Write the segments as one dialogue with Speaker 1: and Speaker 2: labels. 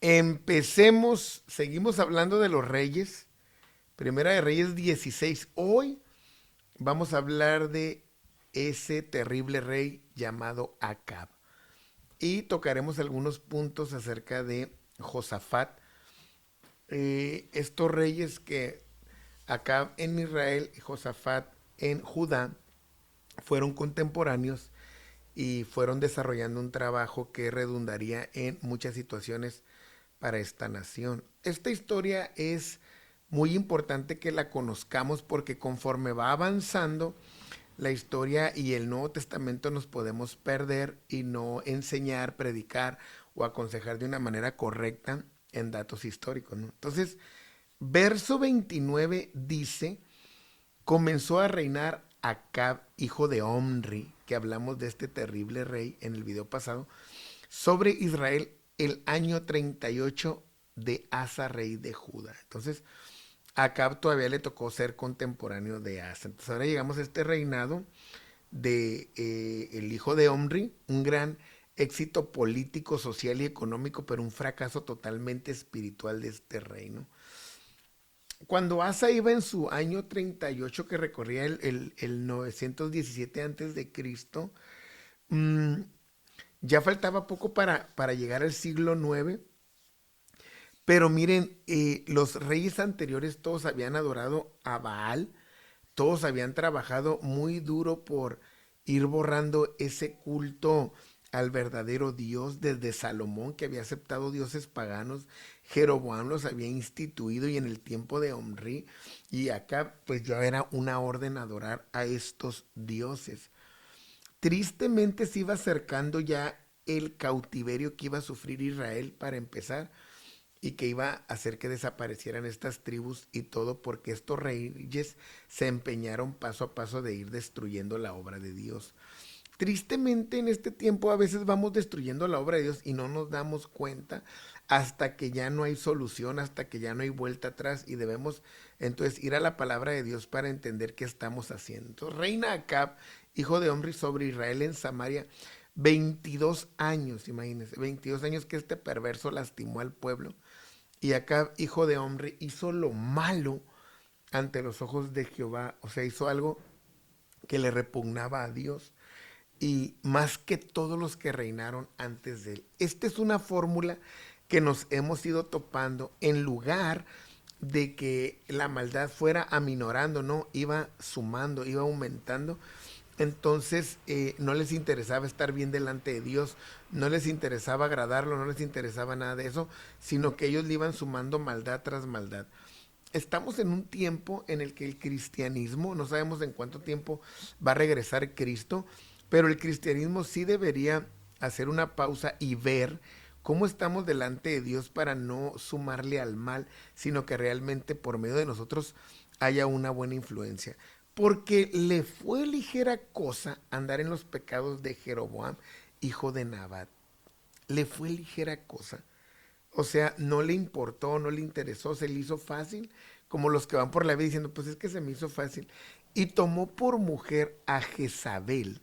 Speaker 1: Empecemos, seguimos hablando de los reyes. Primera de Reyes 16. Hoy vamos a hablar de ese terrible rey llamado Acab. Y tocaremos algunos puntos acerca de Josafat. Estos reyes que Acab en Israel y Josafat en Judá fueron contemporáneos y fueron desarrollando un trabajo que redundaría en muchas situaciones para esta nación. Esta historia es muy importante que la conozcamos porque conforme va avanzando la historia y el Nuevo Testamento nos podemos perder y no enseñar, predicar o aconsejar de una manera correcta en datos históricos, ¿no? Entonces, verso 29 dice, comenzó a reinar Acab, hijo de Omri, que hablamos de este terrible rey en el video pasado, sobre Israel el año 38 de Asa, rey de Judá. Entonces, a Acab todavía le tocó ser contemporáneo de Asa. Entonces, ahora llegamos a este reinado de el hijo de Omri, un gran éxito político, social y económico, pero un fracaso totalmente espiritual de este reino. Cuando Asa iba en su año 38, que recorría el 917 antes de Cristo, mmm, ya faltaba poco para llegar al siglo 9. Pero miren, los reyes anteriores todos habían adorado a Baal, todos habían trabajado muy duro por ir borrando ese culto al verdadero Dios desde Salomón, que había aceptado dioses paganos. Jeroboam los había instituido y en el tiempo de Omri, y acá pues ya era una orden adorar a estos dioses. Tristemente se iba acercando ya el cautiverio que iba a sufrir Israel para empezar y que iba a hacer que desaparecieran estas tribus y todo porque estos reyes se empeñaron paso a paso de ir destruyendo la obra de Dios. Tristemente en este tiempo a veces vamos destruyendo la obra de Dios y no nos damos cuenta hasta que ya no hay solución, hasta que ya no hay vuelta atrás y debemos entonces ir a la palabra de Dios para entender qué estamos haciendo. Entonces, reina Acab, hijo de Omri, sobre Israel en Samaria 22 años, imagínense, 22 años que este perverso lastimó al pueblo. Y Acab, hijo de Omri, hizo lo malo ante los ojos de Jehová, o sea, hizo algo que le repugnaba a Dios y más que todos los que reinaron antes de él. Esta es una fórmula que nos hemos ido topando en lugar de que la maldad fuera aminorando, ¿no? Iba sumando, iba aumentando. Entonces no les interesaba estar bien delante de Dios, no les interesaba agradarlo, no les interesaba nada de eso, sino que ellos le iban sumando maldad tras maldad. Estamos en un tiempo en el que el cristianismo, no sabemos en cuánto tiempo va a regresar Cristo, pero el cristianismo sí debería hacer una pausa y ver cómo estamos delante de Dios para no sumarle al mal, sino que realmente por medio de nosotros haya una buena influencia. Porque le fue ligera cosa andar en los pecados de Jeroboam, hijo de Nabat. Le fue ligera cosa. O sea, no le importó, no le interesó, se le hizo fácil, como los que van por la vida diciendo, pues es que se me hizo fácil. Y tomó por mujer a Jezabel,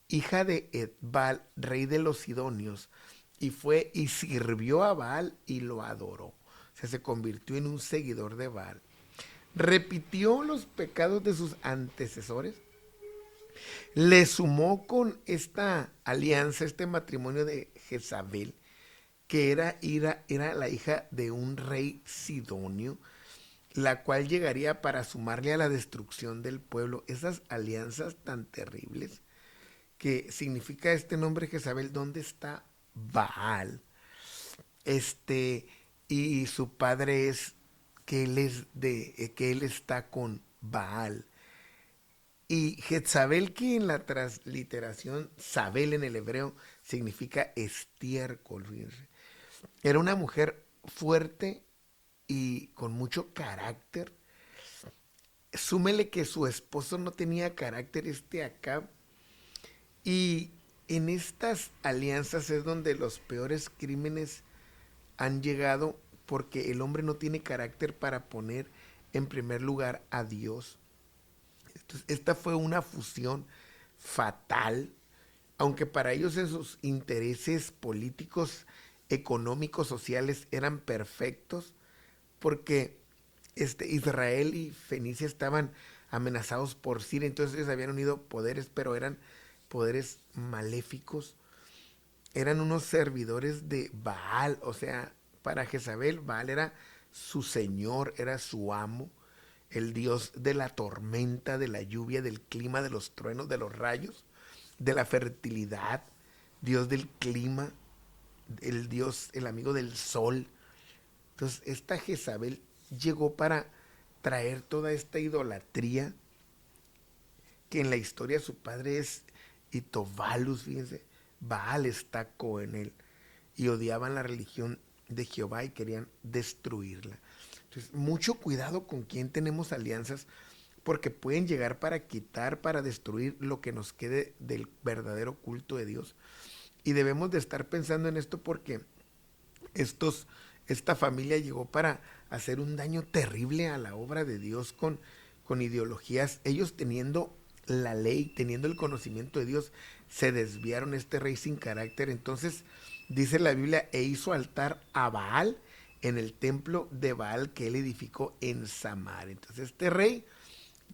Speaker 1: hija de Edbal, rey de los Sidonios, y fue y sirvió a Baal y lo adoró. O sea, se convirtió en un seguidor de Baal. Repitió los pecados de sus antecesores, le sumó con esta alianza, este matrimonio de Jezabel, que era la hija de un rey sidonio, la cual llegaría para sumarle a la destrucción del pueblo. Esas alianzas tan terribles que significa este nombre Jezabel, ¿dónde está Baal? Este, y su padre es que él es que él está con Baal. Y Jezabel, que en la transliteración, Sabel en el hebreo, significa estiércol. Fíjense. Era una mujer fuerte y con mucho carácter. Súmele que su esposo no tenía carácter, este Acab. Y en estas alianzas es donde los peores crímenes han llegado porque el hombre no tiene carácter para poner en primer lugar a Dios. Entonces, esta fue una fusión fatal, aunque para ellos en sus intereses políticos económicos, sociales, eran perfectos, porque Israel y Fenicia estaban amenazados por Siria, entonces ellos habían unido poderes, pero eran poderes maléficos, eran unos servidores de Baal, o sea, para Jezabel, Baal era su señor, era su amo, el dios de la tormenta, de la lluvia, del clima, de los truenos, de los rayos, de la fertilidad, dios del clima, el dios, el amigo del sol. Entonces, esta Jezabel llegó para traer toda esta idolatría que en la historia su padre es Itobalus, fíjense, Baal está en él, y odiaban la religión de Jehová y querían destruirla. Entonces, mucho cuidado con quién tenemos alianzas, porque pueden llegar para quitar, para destruir lo que nos quede del verdadero culto de Dios. Y debemos de estar pensando en esto porque estos, esta familia llegó para hacer un daño terrible a la obra de Dios con ideologías. Ellos teniendo la ley, teniendo el conocimiento de Dios, se desviaron. Este rey sin carácter. Entonces dice la Biblia, e hizo altar a Baal en el templo de Baal que él edificó en Samaria. Entonces este rey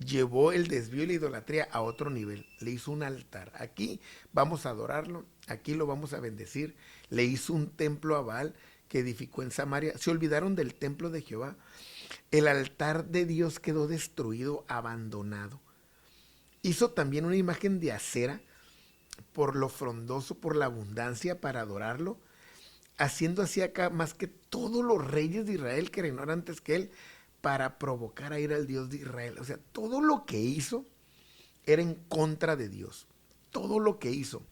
Speaker 1: llevó el desvío y la idolatría a otro nivel. Le hizo un altar. Aquí vamos a adorarlo, aquí lo vamos a bendecir. Le hizo un templo a Baal que edificó en Samaria. Se olvidaron del templo de Jehová. El altar de Dios quedó destruido, abandonado. Hizo también una imagen de acera por lo frondoso, por la abundancia, para adorarlo, haciendo así acá más que todos los reyes de Israel que reinaron antes que él, para provocar a ir al Dios de Israel. O sea, todo lo que hizo era en contra de Dios. Todo lo que hizo.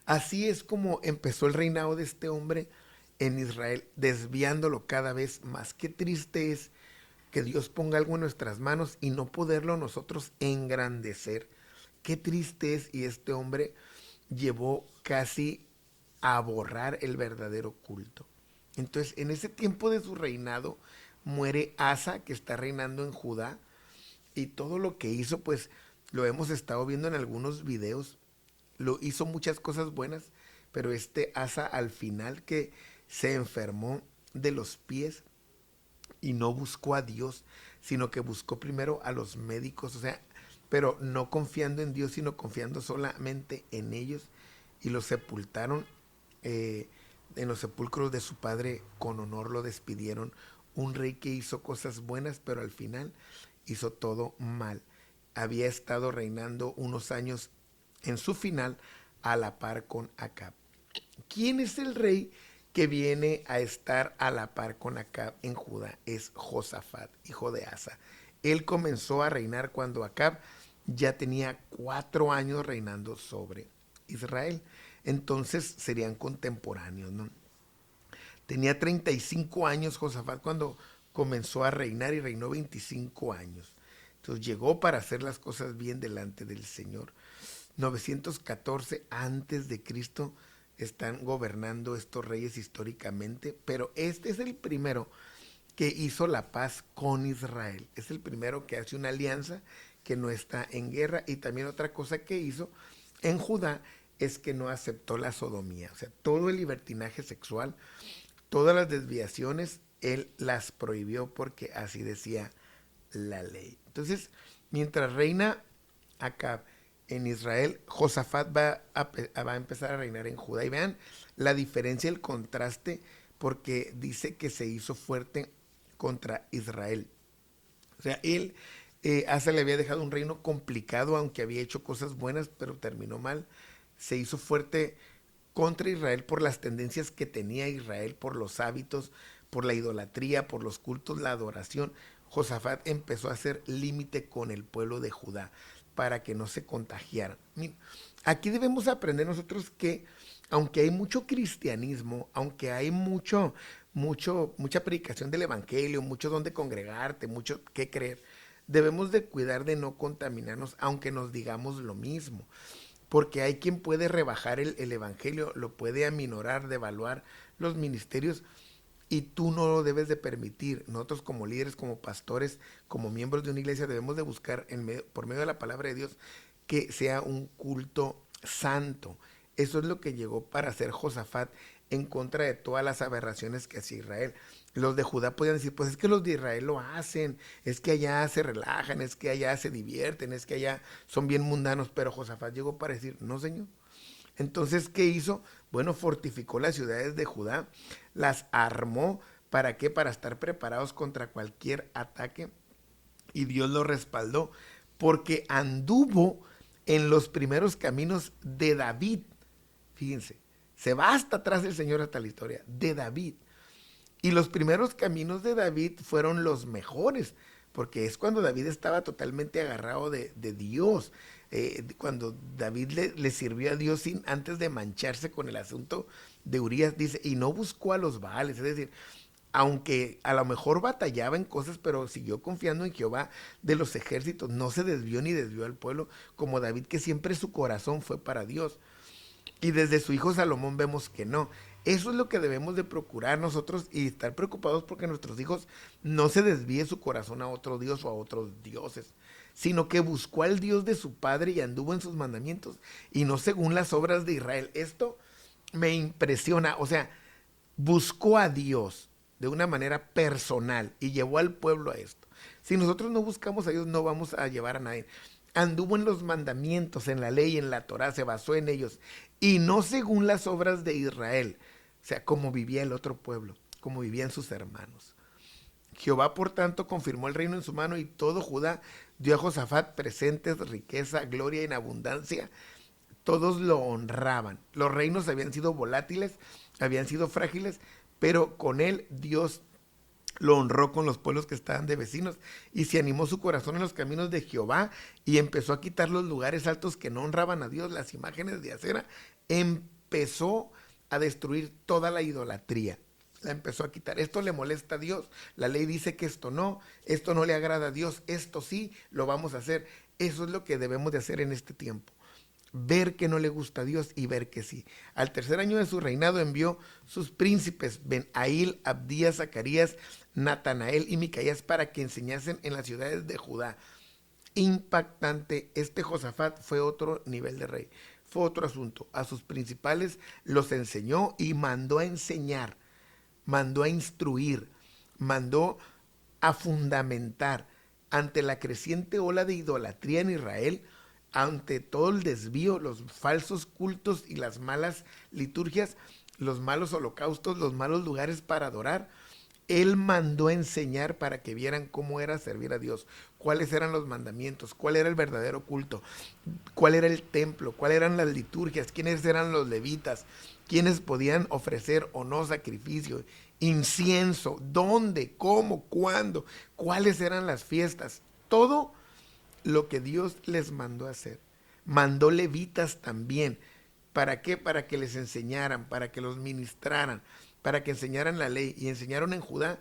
Speaker 1: Así es como empezó el reinado de este hombre en Israel, desviándolo cada vez más. Qué triste es que Dios ponga algo en nuestras manos y no poderlo nosotros engrandecer. Qué triste es, y este hombre llevó casi a borrar el verdadero culto. Entonces, en ese tiempo de su reinado, muere Asa, que está reinando en Judá, y todo lo que hizo, pues lo hemos estado viendo en algunos videos. Lo hizo muchas cosas buenas, pero Asa al final, que se enfermó de los pies y no buscó a Dios, sino que buscó primero a los médicos, o sea, pero no confiando en Dios, sino confiando solamente en ellos, y lo sepultaron en los sepulcros de su padre, con honor lo despidieron. Un rey que hizo cosas buenas, pero al final hizo todo mal. Había estado reinando unos años en su final a la par con Acab. ¿Quién es el rey que viene a estar a la par con Acab en Judá? Es Josafat, hijo de Asa. Él comenzó a reinar cuando Acab ya tenía 4 años reinando sobre Israel. Entonces serían contemporáneos, ¿no? Tenía 35 años Josafat cuando comenzó a reinar, y reinó 25 años. Entonces llegó para hacer las cosas bien delante del Señor. 914 antes de Cristo están gobernando estos reyes históricamente, pero este es el primero que hizo la paz con Israel. Es el primero que hace una alianza, que no está en guerra. Y también otra cosa que hizo en Judá es que no aceptó la sodomía. O sea, todo el libertinaje sexual, todas las desviaciones, él las prohibió porque así decía la ley. Entonces, mientras reina Acab en Israel, Josafat va a empezar a reinar en Judá. Y vean la diferencia, el contraste, porque dice que se hizo fuerte contra Israel. O sea, Asa le había dejado un reino complicado, aunque había hecho cosas buenas, pero terminó mal. Se hizo fuerte contra Israel por las tendencias que tenía Israel, por los hábitos, por la idolatría, por los cultos, la adoración. Josafat empezó a hacer límite con el pueblo de Judá para que no se contagiaran. Aquí debemos aprender nosotros que, aunque hay mucho cristianismo, aunque hay mucha predicación del evangelio, mucho donde congregarte, mucho que creer, debemos de cuidar de no contaminarnos, aunque nos digamos lo mismo. Porque hay quien puede rebajar el evangelio, lo puede aminorar, devaluar los ministerios, y tú no lo debes de permitir. Nosotros, como líderes, como pastores, como miembros de una iglesia, debemos de buscar por medio de la palabra de Dios que sea un culto santo. Eso es lo que llegó para hacer Josafat en contra de todas las aberraciones que hacía Israel. Los de Judá podían decir, pues es que los de Israel lo hacen, es que allá se relajan, es que allá se divierten, es que allá son bien mundanos, pero Josafat llegó para decir, no señor. Entonces, ¿qué hizo? Bueno, fortificó las ciudades de Judá, las armó, ¿para qué? Para estar preparados contra cualquier ataque, y Dios lo respaldó, porque anduvo en los primeros caminos de David. Fíjense, se va hasta atrás el Señor hasta la historia, de David. Y los primeros caminos de David fueron los mejores, porque es cuando David estaba totalmente agarrado de Dios, cuando David le sirvió a Dios sin, antes de mancharse con el asunto de Urías, dice, y no buscó a los Baales, es decir, aunque a lo mejor batallaba en cosas, pero siguió confiando en Jehová de los ejércitos, no se desvió ni desvió al pueblo, como David, que siempre su corazón fue para Dios. Y desde su hijo Salomón vemos que no. Eso es lo que debemos de procurar nosotros y estar preocupados porque nuestros hijos no se desvíe su corazón a otro Dios o a otros dioses, sino que buscó al Dios de su padre y anduvo en sus mandamientos y no según las obras de Israel. Esto me impresiona, o sea, buscó a Dios de una manera personal y llevó al pueblo a esto. Si nosotros no buscamos a Dios, no vamos a llevar a nadie. Anduvo en los mandamientos, en la ley, en la Torá, se basó en ellos, y no según las obras de Israel, o sea, como vivía el otro pueblo, como vivían sus hermanos. Jehová, por tanto, confirmó el reino en su mano, y todo Judá dio a Josafat presentes, riqueza, gloria en abundancia. Todos lo honraban. Los reinos habían sido volátiles, habían sido frágiles, pero con él Dios lo honró con los pueblos que estaban de vecinos, y se animó su corazón en los caminos de Jehová, y empezó a quitar los lugares altos que no honraban a Dios, las imágenes de acera. Empezó a destruir toda la idolatría. La empezó a quitar. Esto le molesta a Dios. La ley dice que esto no le agrada a Dios, esto sí, lo vamos a hacer. Eso es lo que debemos de hacer en este tiempo, ver que no le gusta a Dios y ver que sí. Al tercer año de su reinado envió sus príncipes Ben-Ail, Abdías, Zacarías, Natanael y Micaías para que enseñasen en las ciudades de Judá. Impactante, este Josafat fue otro nivel de rey, fue otro asunto. A sus principales los enseñó y mandó a enseñar, mandó a instruir, mandó a fundamentar ante la creciente ola de idolatría en Israel, ante todo el desvío, los falsos cultos y las malas liturgias, los malos holocaustos, los malos lugares para adorar. Él mandó a enseñar para que vieran cómo era servir a Dios, cuáles eran los mandamientos, cuál era el verdadero culto, cuál era el templo, cuáles eran las liturgias, quiénes eran los levitas, quiénes podían ofrecer o no sacrificio, incienso, dónde, cómo, cuándo, cuáles eran las fiestas, todo lo que Dios les mandó a hacer. Mandó levitas también. ¿Para qué? Para que les enseñaran, para que los ministraran, para que enseñaran la ley. Y enseñaron en Judá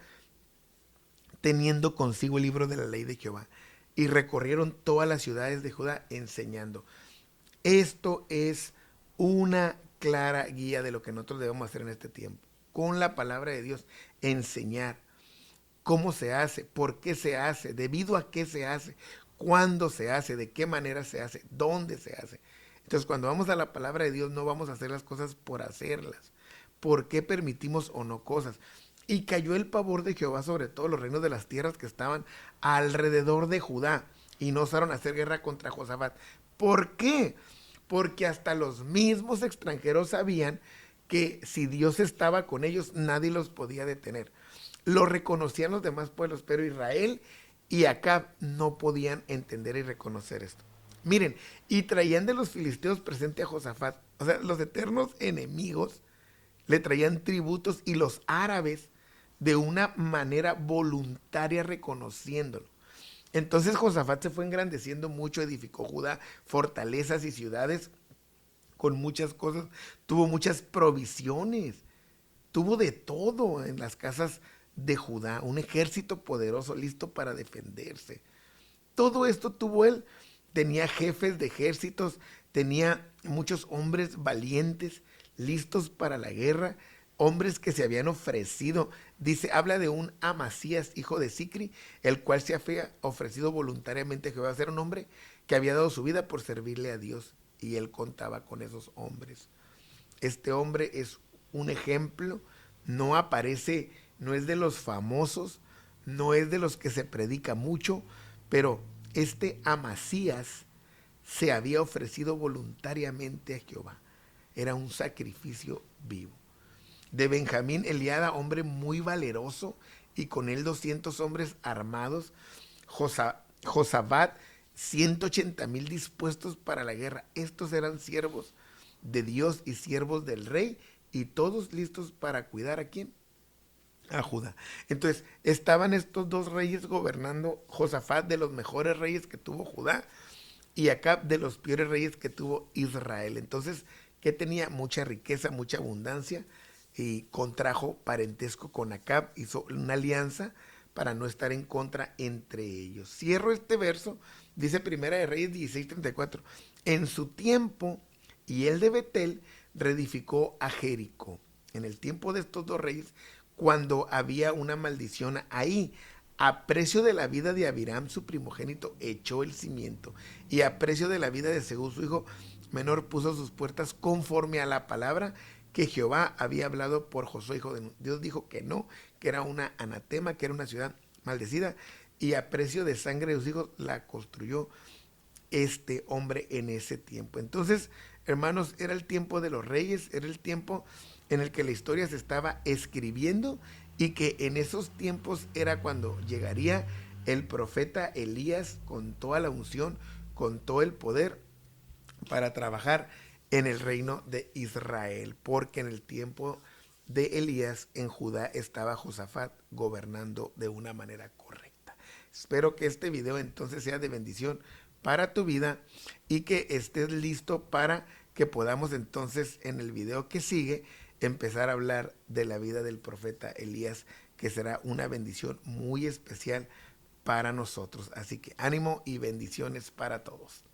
Speaker 1: teniendo consigo el libro de la ley de Jehová. Y recorrieron todas las ciudades de Judá enseñando. Esto es una clara guía de lo que nosotros debemos hacer en este tiempo. Con la palabra de Dios, enseñar cómo se hace, por qué se hace, debido a qué se hace, cuándo se hace, de qué manera se hace, dónde se hace. Entonces, cuando vamos a la palabra de Dios, no vamos a hacer las cosas por hacerlas. ¿Por qué permitimos o no cosas? Y cayó el pavor de Jehová sobre todos los reinos de las tierras que estaban alrededor de Judá, y no osaron hacer guerra contra Josafat. ¿Por qué? Porque hasta los mismos extranjeros sabían que si Dios estaba con ellos, nadie los podía detener. Lo reconocían los demás pueblos, pero Israel y Acab no podían entender y reconocer esto. Miren, y traían de los filisteos presente a Josafat, o sea, los eternos enemigos le traían tributos, y los árabes de una manera voluntaria reconociéndolo. Entonces Josafat se fue engrandeciendo mucho, edificó Judá fortalezas y ciudades con muchas cosas, tuvo muchas provisiones, tuvo de todo en las casas de Judá, un ejército poderoso listo para defenderse. Todo esto tuvo él, tenía jefes de ejércitos, tenía muchos hombres valientes, listos para la guerra, hombres que se habían ofrecido. Dice, habla de un Amasías, hijo de Sicri, el cual se había ofrecido voluntariamente a Jehová. A ser un hombre que había dado su vida por servirle a Dios, y él contaba con esos hombres. Este hombre es un ejemplo, no aparece, no es de los famosos, no es de los que se predica mucho, pero este Amasías se había ofrecido voluntariamente a Jehová. Era un sacrificio vivo. De Benjamín, Eliada, hombre muy valeroso, y con él 200 hombres armados. Josafat, 180,000 dispuestos para la guerra. Estos eran siervos de Dios y siervos del rey, y todos listos para cuidar a quién, a Judá. Entonces estaban estos dos reyes gobernando. Josafat, de los mejores reyes que tuvo Judá, y Acab, de los peores reyes que tuvo Israel. Entonces, que tenía mucha riqueza, mucha abundancia, y contrajo parentesco con Acab, hizo una alianza para no estar en contra entre ellos. Cierro este verso, dice Primera de Reyes 16:34. En su tiempo, y él de Betel reedificó a Jericó. En el tiempo de estos dos reyes, cuando había una maldición ahí, a precio de la vida de Abiram, su primogénito, echó el cimiento, y a precio de la vida de Segú, su hijo menor, puso sus puertas conforme a la palabra que Jehová había hablado por Josué, hijo de Nun. Dios dijo que no, que era una anatema, que era una ciudad maldecida, y a precio de sangre de sus hijos la construyó este hombre en ese tiempo. Entonces, hermanos, era el tiempo de los reyes, era el tiempo en el que la historia se estaba escribiendo, y que en esos tiempos era cuando llegaría el profeta Elías con toda la unción, con todo el poder, para trabajar en el reino de Israel, porque en el tiempo de Elías en Judá estaba Josafat gobernando de una manera correcta. Espero que este video entonces sea de bendición para tu vida, y que estés listo para que podamos entonces en el video que sigue empezar a hablar de la vida del profeta Elías, que será una bendición muy especial para nosotros. Así que ánimo y bendiciones para todos.